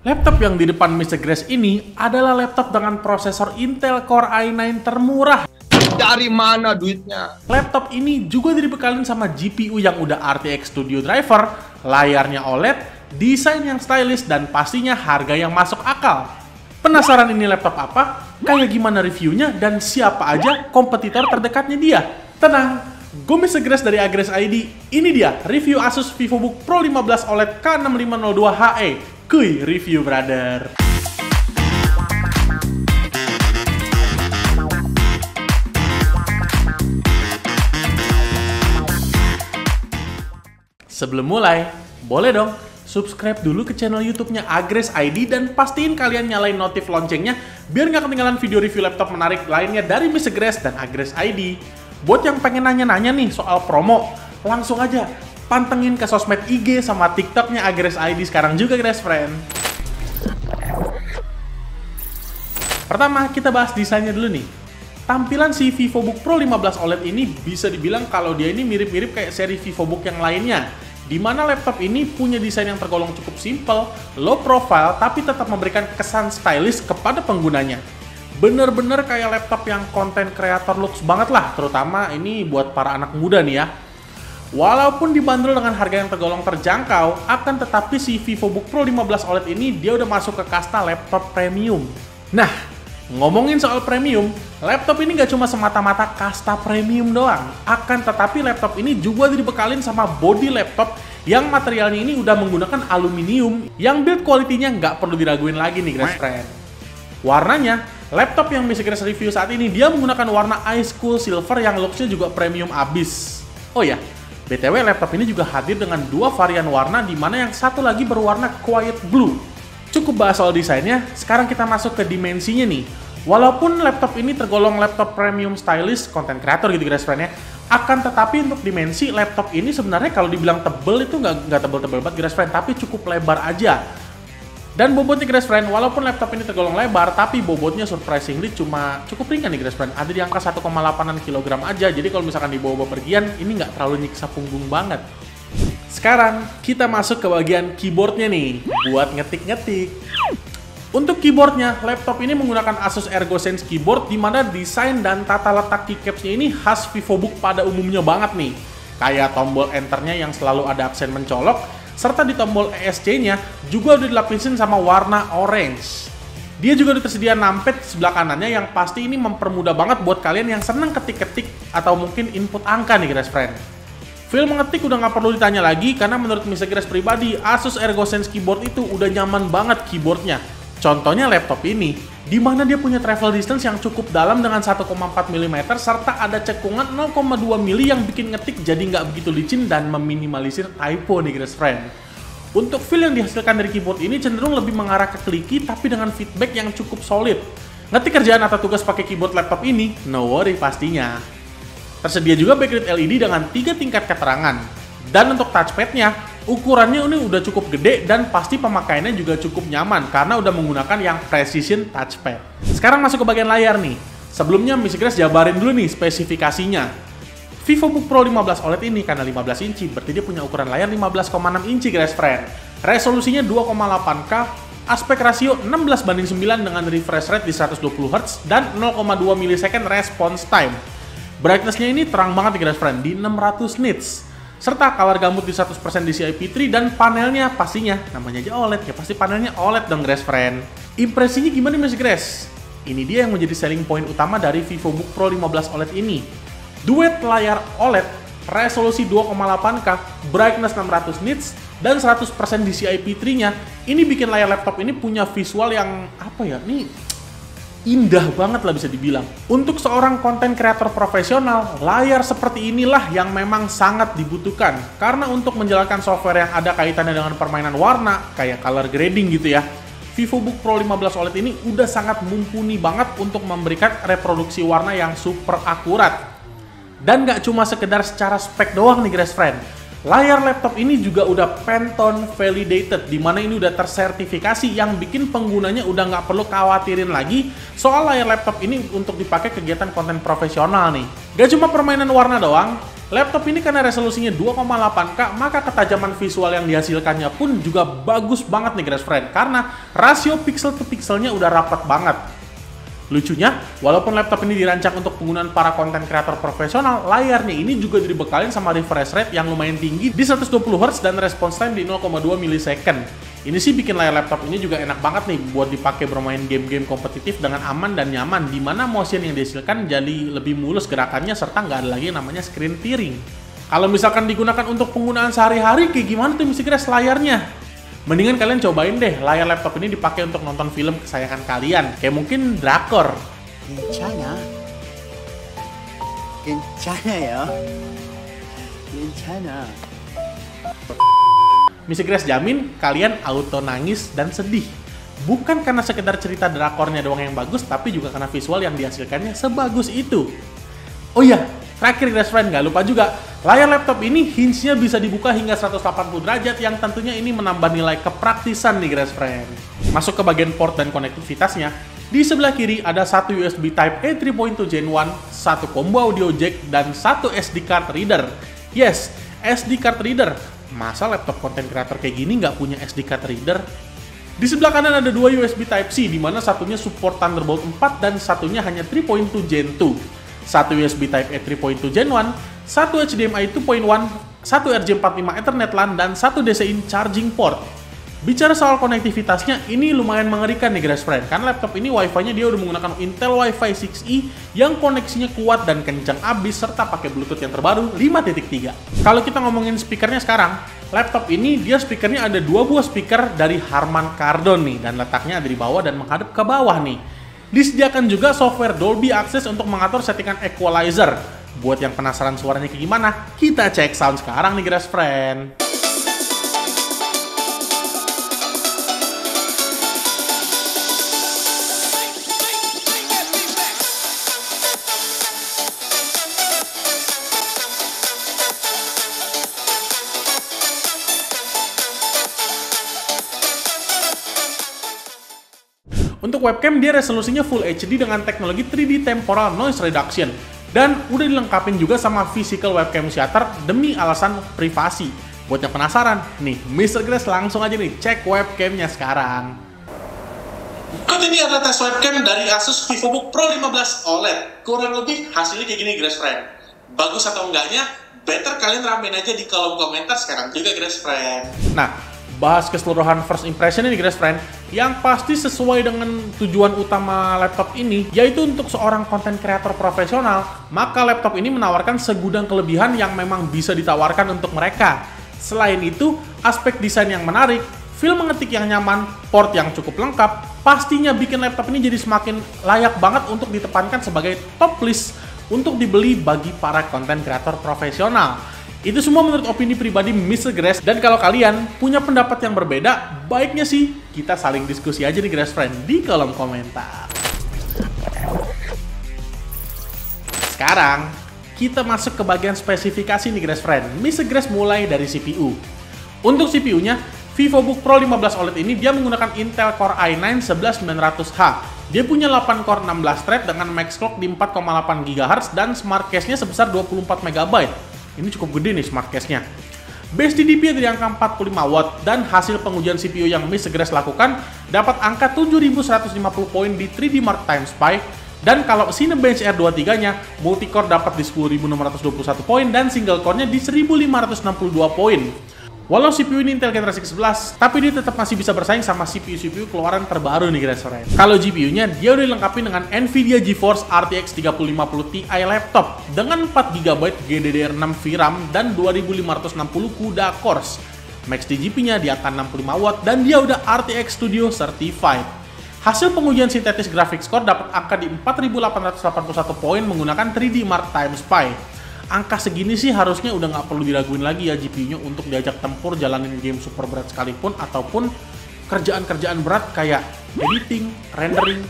Laptop yang di depan Mr. Grace ini adalah laptop dengan prosesor Intel Core i9 termurah. Dari mana duitnya? Laptop ini juga dibekalin sama GPU yang udah RTX Studio Driver, layarnya OLED, desain yang stylish, dan pastinya harga yang masuk akal. Penasaran ini laptop apa? Kayak gimana reviewnya? Dan siapa aja kompetitor terdekatnya dia? Tenang, gue Mr. Grace dari Agres ID. Ini dia review Asus VivoBook Pro 15 OLED K6502HE. Kuy, review brother. Sebelum mulai, boleh dong subscribe dulu ke channel YouTube-nya Agres ID dan pastiin kalian nyalain notif loncengnya biar nggak ketinggalan video review laptop menarik lainnya dari Mr. Grace dan Agres ID. Buat yang pengen nanya-nanya nih soal promo, langsung aja pantengin ke sosmed IG sama TikTok-nya Agres ID sekarang juga, guys, friend. Pertama, kita bahas desainnya dulu nih. Tampilan si VivoBook Pro 15 OLED ini bisa dibilang kalau dia ini mirip-mirip kayak seri VivoBook yang lainnya, di mana laptop ini punya desain yang tergolong cukup simple, low profile, tapi tetap memberikan kesan stylish kepada penggunanya. Bener-bener kayak laptop yang konten kreator looks banget lah, terutama ini buat para anak muda nih ya. Walaupun dibanderol dengan harga yang tergolong terjangkau, akan tetapi si VivoBook Pro 15 OLED ini dia udah masuk ke kasta laptop premium. Nah, ngomongin soal premium, laptop ini gak cuma semata-mata kasta premium doang. Akan tetapi laptop ini juga dibekalin sama body laptop yang materialnya ini udah menggunakan aluminium yang build quality-nya nggak perlu diraguin lagi nih, guys, friend. Warnanya, laptop yang Mr. Grace review saat ini dia menggunakan warna Ice Cool Silver yang looks-nya juga premium abis. Oh ya, BTW laptop ini juga hadir dengan dua varian warna di mana yang satu lagi berwarna Quiet Blue. Cukup bahas soal desainnya, sekarang kita masuk ke dimensinya nih. Walaupun laptop ini tergolong laptop premium stylish, content creator gitu, guys, friend ya, akan tetapi untuk dimensi laptop ini sebenarnya kalau dibilang tebel itu nggak tebel-tebel banget, guys, friend, tapi cukup lebar aja. Dan bobotnya, guys, friend, walaupun laptop ini tergolong lebar, tapi bobotnya surprisingly cuma cukup ringan nih, guys, friend. Ada di angka 1,8 kg aja, jadi kalau misalkan dibawa pergian, ini nggak terlalu nyiksa punggung banget. Sekarang, kita masuk ke bagian keyboardnya nih, buat ngetik-ngetik. Untuk keyboardnya, laptop ini menggunakan Asus ErgoSense keyboard, di mana desain dan tata letak keycapsnya ini khas VivoBook pada umumnya banget nih. Kayak tombol enternya yang selalu ada aksen mencolok, serta di tombol ESC-nya juga udah dilapisin sama warna orange. Dia juga udah tersedia numpad sebelah kanannya yang pasti ini mempermudah banget buat kalian yang seneng ketik-ketik atau mungkin input angka nih, guys, friend. Feel mengetik udah nggak perlu ditanya lagi karena menurut Mr. Grace pribadi, Asus ErgoSense keyboard itu udah nyaman banget keyboardnya. Contohnya laptop ini, di mana dia punya travel distance yang cukup dalam dengan 1,4 mm serta ada cekungan 0,2 mm yang bikin ngetik jadi nggak begitu licin dan meminimalisir typo nih, guys, friend. Untuk feel yang dihasilkan dari keyboard ini cenderung lebih mengarah ke clicky tapi dengan feedback yang cukup solid. Ngetik kerjaan atau tugas pakai keyboard laptop ini, no worry pastinya. Tersedia juga backlit LED dengan 3 tingkat keterangan. Dan untuk touchpadnya, ukurannya ini udah cukup gede dan pasti pemakaiannya juga cukup nyaman karena udah menggunakan yang precision touchpad. Sekarang masuk ke bagian layar nih. Sebelumnya Mr. Grace jabarin dulu nih spesifikasinya. VivoBook Pro 15 OLED ini karena 15 inci, berarti dia punya ukuran layar 15,6 inci, guys, friend. Resolusinya 2,8K, aspek rasio 16:9 dengan refresh rate di 120 Hz dan 0,2 millisecond response time. Brightness-nya ini terang banget nih, guys, friend, di 600 nits. Serta color gamut di 100% DCI-P3 dan panelnya pastinya, namanya aja OLED, ya pasti panelnya OLED dong, guys, friend. Impresinya gimana, Mr. Grace? Ini dia yang menjadi selling point utama dari VivoBook Pro 15 OLED ini. Duet layar OLED, resolusi 2,8K, brightness 600 nits, dan 100% DCI-P3-nya, ini bikin layar laptop ini punya visual yang, apa ya, nih, indah banget lah bisa dibilang. Untuk seorang konten kreator profesional, layar seperti inilah yang memang sangat dibutuhkan. Karena untuk menjalankan software yang ada kaitannya dengan permainan warna, kayak color grading gitu ya, VivoBook Pro 15 OLED ini udah sangat mumpuni banget untuk memberikan reproduksi warna yang super akurat. Dan gak cuma sekedar secara spek doang nih, guys, friend. Layar laptop ini juga udah Pantone validated, di mana ini udah tersertifikasi yang bikin penggunanya udah nggak perlu khawatirin lagi soal layar laptop ini untuk dipakai kegiatan konten profesional nih. Gak cuma permainan warna doang, Laptop ini karena resolusinya 2,8K, maka ketajaman visual yang dihasilkannya pun juga bagus banget nih guys friend, karena rasio pixel to pixelnya udah rapat banget. Lucunya, walaupun laptop ini dirancang untuk penggunaan para konten kreator profesional, layarnya ini juga dibekalin sama refresh rate yang lumayan tinggi di 120Hz dan response time di 0,2 millisecond. Ini sih bikin layar laptop ini juga enak banget nih buat dipakai bermain game-game kompetitif dengan aman dan nyaman, di mana motion yang dihasilkan jadi lebih mulus gerakannya serta nggak ada lagi yang namanya screen tearing. Kalau misalkan digunakan untuk penggunaan sehari-hari, kayak gimana tuh Mr. Grace layarnya? Mendingan kalian cobain deh layar laptop ini dipakai untuk nonton film kesayangan kalian, kayak mungkin drakor. 괜찮아. 괜찮아요. 괜찮아. Mr. Grace jamin kalian auto nangis dan sedih. Bukan karena sekedar cerita drakornya doang yang bagus, tapi juga karena visual yang dihasilkannya sebagus itu. Oh iya, terakhir guys friend, nggak lupa juga, layar laptop ini hinge-nya bisa dibuka hingga 180 derajat yang tentunya ini menambah nilai kepraktisan nih guys friend. Masuk ke bagian port dan konektivitasnya, di sebelah kiri ada satu USB Type-A 3.2 Gen 1, satu combo audio jack, dan satu SD card reader. Yes, SD card reader. Masa laptop konten kreator kayak gini nggak punya SD card reader? Di sebelah kanan ada dua USB Type-C, di mana satunya support Thunderbolt 4 dan satunya hanya 3.2 Gen 2. Satu USB Type-A 3.2 Gen 1, satu HDMI 2.1, satu RJ45 Ethernet LAN, dan satu DC-in charging port. Bicara soal konektivitasnya, ini lumayan mengerikan nih guys friend, karena laptop ini Wi-Fi-nya dia udah menggunakan Intel Wi-Fi 6E yang koneksinya kuat dan kencang abis, serta pakai Bluetooth yang terbaru 5.3. Kalau kita ngomongin speakernya sekarang, laptop ini dia speakernya ada dua buah speaker dari Harman Kardon nih, dan letaknya ada di bawah dan menghadap ke bawah nih. Disediakan juga software Dolby Access untuk mengatur settingan equalizer. Buat yang penasaran suaranya kayak gimana, kita cek sound sekarang nih guys friend. Untuk webcam dia resolusinya Full HD dengan teknologi 3D Temporal Noise Reduction, dan udah dilengkapin juga sama physical webcam shutter demi alasan privasi. Buat yang penasaran, nih Mr. Grace langsung aja nih cek webcamnya sekarang. Ini adalah tes webcam dari Asus VivoBook Pro 15 OLED. Kurang lebih hasilnya kayak gini Grace friend. Bagus atau enggaknya, better kalian ramein aja di kolom komentar sekarang juga Grace friend. Nah, bahas keseluruhan first impression ini guys friend, yang pasti sesuai dengan tujuan utama laptop ini, yaitu untuk seorang konten kreator profesional, maka laptop ini menawarkan segudang kelebihan yang memang bisa ditawarkan untuk mereka. Selain itu, aspek desain yang menarik, feel mengetik yang nyaman, port yang cukup lengkap, pastinya bikin laptop ini jadi semakin layak banget untuk ditepankan sebagai top list untuk dibeli bagi para konten kreator profesional. Itu semua menurut opini pribadi Mr. Grace, dan kalau kalian punya pendapat yang berbeda, baiknya sih kita saling diskusi aja nih Grace friend di kolom komentar. Sekarang kita masuk ke bagian spesifikasi nih Grace friend. Mr. Grace mulai dari CPU. Untuk CPU-nya, VivoBook Pro 15 OLED ini dia menggunakan Intel Core i9 11900H. Dia punya 8 core 16 thread dengan max clock di 4,8 GHz dan smart cache-nya sebesar 24 MB. Ini cukup gede nih smart cache-nya. Base TDP di angka 45 watt, dan hasil pengujian CPU yang Mr. Grace lakukan dapat angka 7150 poin di 3D Mark Time Spy, dan kalau Cinebench R23-nya multicore dapat di 10.621 poin dan single core-nya di 1562 poin. Walau CPU ini Intel generasi ke-11, tapi dia tetap masih bisa bersaing sama CPU-CPU keluaran terbaru nih guys. Kalau GPU-nya, dia udah dilengkapi dengan Nvidia GeForce RTX 3050 Ti laptop dengan 4GB GDDR6 VRAM dan 2560 CUDA cores. Max TGP-nya di angka 65 watt dan dia udah RTX Studio Certified. Hasil pengujian sintetis graphics score dapat angka di 4881 poin menggunakan 3D Mark Time Spy. Angka segini sih harusnya udah nggak perlu diraguin lagi ya GPU-nya untuk diajak tempur jalanin game super berat sekalipun, ataupun kerjaan-kerjaan berat kayak editing, rendering,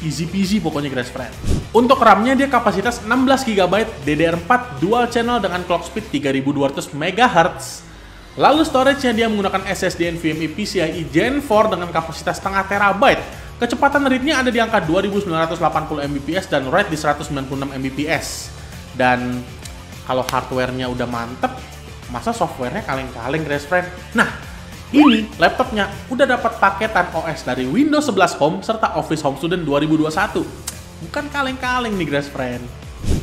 easy peasy pokoknya guys friend. Untuk RAM-nya dia kapasitas 16GB DDR4 dual channel dengan clock speed 3200 MHz. Lalu storage-nya dia menggunakan SSD NVMe PCIe Gen 4 dengan kapasitas setengah terabyte. Kecepatan read-nya ada di angka 2980 Mbps dan write di 196 Mbps. Dan Kalau hardware-nya udah mantep, masa software-nya kaleng-kaleng guys friend. Nah, ini laptopnya udah dapat paketan OS dari Windows 11 Home serta Office Home Student 2021. Bukan kaleng-kaleng nih guys friend.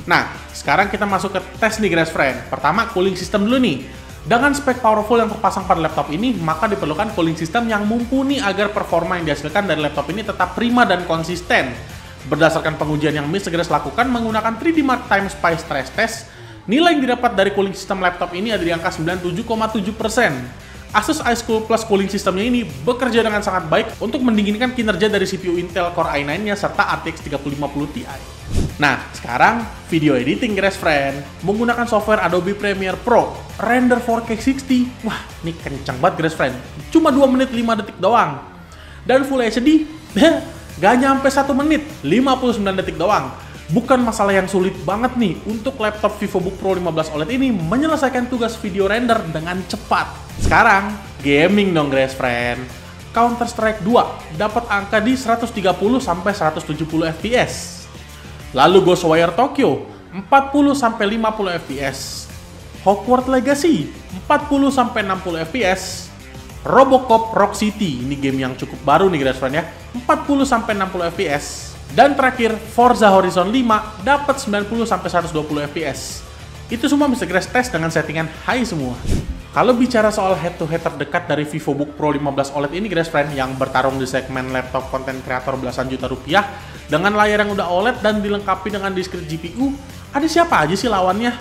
Nah, sekarang kita masuk ke tes nih guys friend. Pertama, cooling system dulu nih. Dengan spek powerful yang terpasang pada laptop ini, maka diperlukan cooling system yang mumpuni agar performa yang dihasilkan dari laptop ini tetap prima dan konsisten. Berdasarkan pengujian yang Mr. Grace lakukan menggunakan 3D Mark Time SPI stress test, nilai yang didapat dari cooling system laptop ini ada di angka 97,7%. Asus iSchool Plus cooling systemnya ini bekerja dengan sangat baik untuk mendinginkan kinerja dari CPU Intel Core i9-nya serta RTX 3050 Ti. Nah, sekarang video editing guys friend. Menggunakan software Adobe Premiere Pro, render 4K 60. Wah, ini kencang banget guys friend. Cuma 2 menit 5 detik doang. Dan Full HD, gak nyampe 1 menit, 59 detik doang. Bukan masalah yang sulit banget nih untuk laptop VivoBook Pro 15 OLED ini menyelesaikan tugas video render dengan cepat. Sekarang, gaming dong guys friend. Counter-Strike 2 dapat angka di 130-170 fps. Lalu Ghostwire Tokyo 40-50 fps. Hogwarts Legacy 40-60 fps. Robocop Rock City, ini game yang cukup baru nih guys friend ya, 40-60 fps. Dan terakhir, Forza Horizon 5 dapat 90-120 fps. Itu semua Mr. Grace tes dengan settingan high semua. Kalau bicara soal head-to-head terdekat dari VivoBook Pro 15 OLED ini guys friend, yang bertarung di segmen laptop konten kreator belasan juta rupiah dengan layar yang udah OLED dan dilengkapi dengan discrete GPU, ada siapa aja sih lawannya?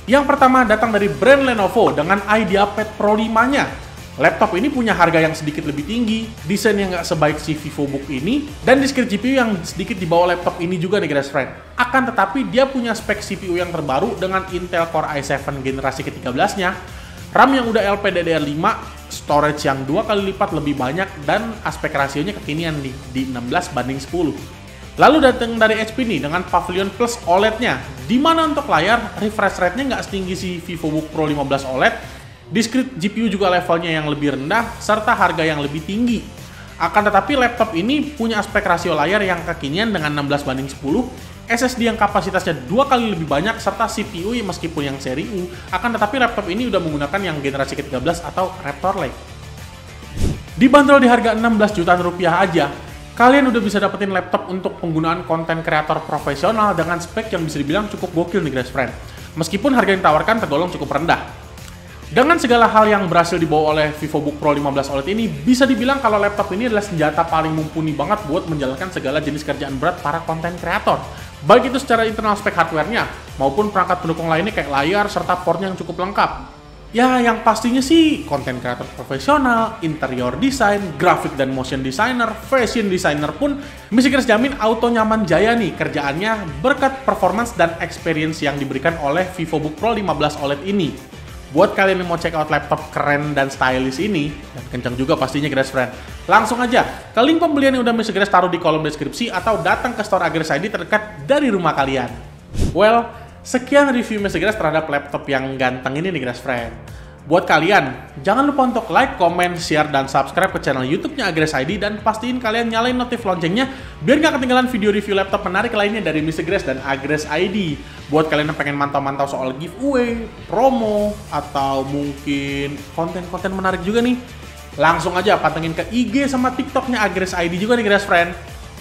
Yang pertama datang dari brand Lenovo dengan IdeaPad Pro 5-nya. Laptop ini punya harga yang sedikit lebih tinggi, desain yang nggak sebaik si VivoBook ini, dan discrete GPU yang sedikit di bawah laptop ini juga nih guys friend. Akan tetapi dia punya spek CPU yang terbaru dengan Intel Core i7 generasi ke-13-nya, RAM yang udah LPDDR5, storage yang 2 kali lipat lebih banyak, dan aspek rasionya kekinian nih, di 16:10. Lalu datang dari HP nih dengan Pavilion Plus OLED-nya, dimana untuk layar, refresh rate-nya nggak setinggi si VivoBook Pro 15 OLED, discrete GPU juga levelnya yang lebih rendah, serta harga yang lebih tinggi. Akan tetapi laptop ini punya aspek rasio layar yang kekinian dengan 16:10, SSD yang kapasitasnya 2 kali lebih banyak, serta CPU yang meskipun yang seri U, akan tetapi laptop ini udah menggunakan yang generasi ke-13 atau Raptor Lake. Dibanderol di harga 16 jutaan rupiah aja, kalian udah bisa dapetin laptop untuk penggunaan konten kreator profesional dengan spek yang bisa dibilang cukup gokil nih guys friend. Meskipun harga yang ditawarkan tergolong cukup rendah. Dengan segala hal yang berhasil dibawa oleh VivoBook Pro 15 OLED ini, bisa dibilang kalau laptop ini adalah senjata paling mumpuni banget buat menjalankan segala jenis kerjaan berat para konten kreator. Baik itu secara internal spek hardware-nya, maupun perangkat pendukung lainnya kayak layar, serta portnya yang cukup lengkap. Ya, yang pastinya sih konten kreator profesional, interior design, grafik dan motion designer, fashion designer pun Mr. Grace jamin auto nyaman jaya nih kerjaannya berkat performance dan experience yang diberikan oleh VivoBook Pro 15 OLED ini. Buat kalian yang mau check out laptop keren dan stylish ini, dan kencang juga pastinya Grace friend, langsung aja ke link pembelian yang udah Mr. Grace taruh di kolom deskripsi atau datang ke store Grace ID terdekat dari rumah kalian. Well, sekian review Mr. Grace terhadap laptop yang ganteng ini nih Grace friend. Buat kalian, jangan lupa untuk like, comment, share, dan subscribe ke channel YouTube-nya Grace ID, dan pastiin kalian nyalain notif loncengnya biar nggak ketinggalan video review laptop menarik lainnya dari Mr. Grace dan Grace ID. Buat kalian yang pengen mantau-mantau soal giveaway, promo, atau mungkin konten-konten menarik juga nih, langsung aja pantengin ke IG sama TikTok-nya Grace ID juga nih Grace friend.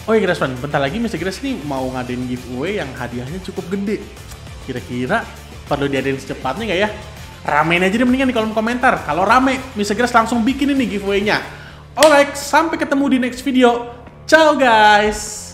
Oh iya Grace friend, bentar lagi Mr. Grace nih mau ngadain giveaway yang hadiahnya cukup gede. Kira-kira perlu diadain secepatnya nggak ya? Ramein aja deh mendingan di kolom komentar. Kalau rame, Mr. Grace langsung bikin ini giveaway-nya. Alright, sampai ketemu di next video. Ciao guys!